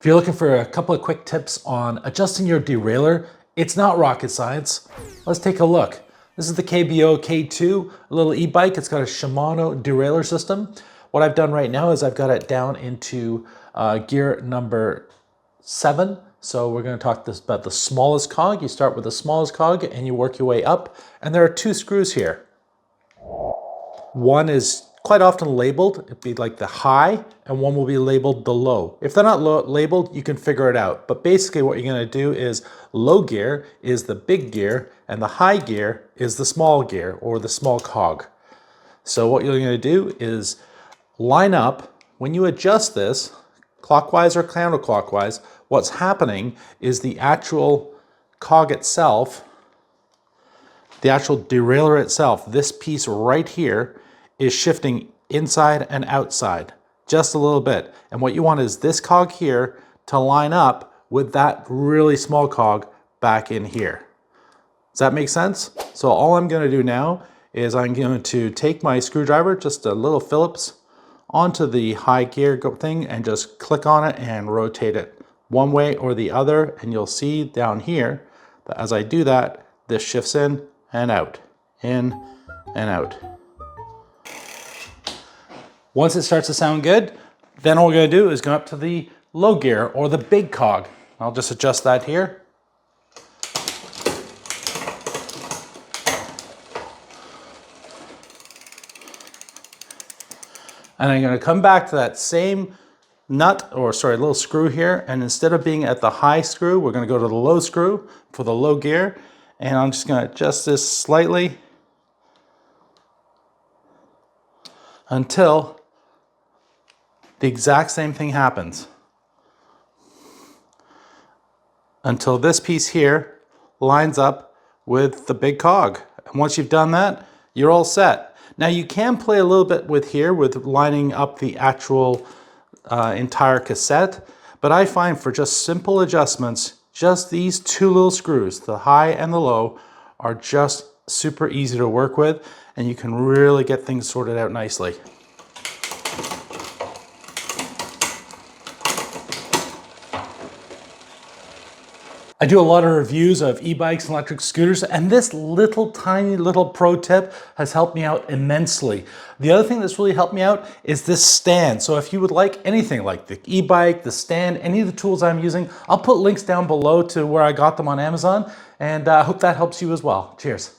If you're looking for a couple of quick tips on adjusting your derailleur, it's not rocket science. Let's take a look. This is the KBO K2, a little e-bike. It's got a Shimano derailleur system. What I've done right now is I've got it down into gear number 7. So we're going to talk about the smallest cog. You start with the smallest cog and you work your way up. And there are 2 screws here. One is quite often labeled, it'd be like the high, and one will be labeled the low. If they're not labeled, you can figure it out. But basically what you're going to do is low gear is the big gear and the high gear is the small gear or the small cog. So what you're going to do is line up. When you adjust this, clockwise or counterclockwise, what's happening is the actual cog itself, the actual derailleur itself, this piece right here, is shifting inside and outside just a little bit. And what you want is this cog here to line up with that really small cog back in here. Does that make sense? So all I'm going to do now is I'm going to take my screwdriver, just a little Phillips, onto the high gear thing and just click on it and rotate it one way or the other. And you'll see down here that as I do that, this shifts in and out, in and out. Once it starts to sound good, then all we're going to do is go up to the low gear or the big cog. I'll just adjust that here. And I'm going to come back to that same nut, or sorry, little screw here. And instead of being at the high screw, we're going to go to the low screw for the low gear. And I'm just going to adjust this slightly until the exact same thing happens. Until this piece here lines up with the big cog. And once you've done that, you're all set. Now you can play a little bit with here with lining up the actual entire cassette, but I find for just simple adjustments, just these 2 little screws, the high and the low, are just super easy to work with, and you can really get things sorted out nicely. I do a lot of reviews of e-bikes and electric scooters, and this tiny little pro tip has helped me out immensely. The other thing that's really helped me out is this stand. So if you would like anything like the e-bike, the stand, any of the tools I'm using, I'll put links down below to where I got them on Amazon, and I hope that helps you as well. Cheers.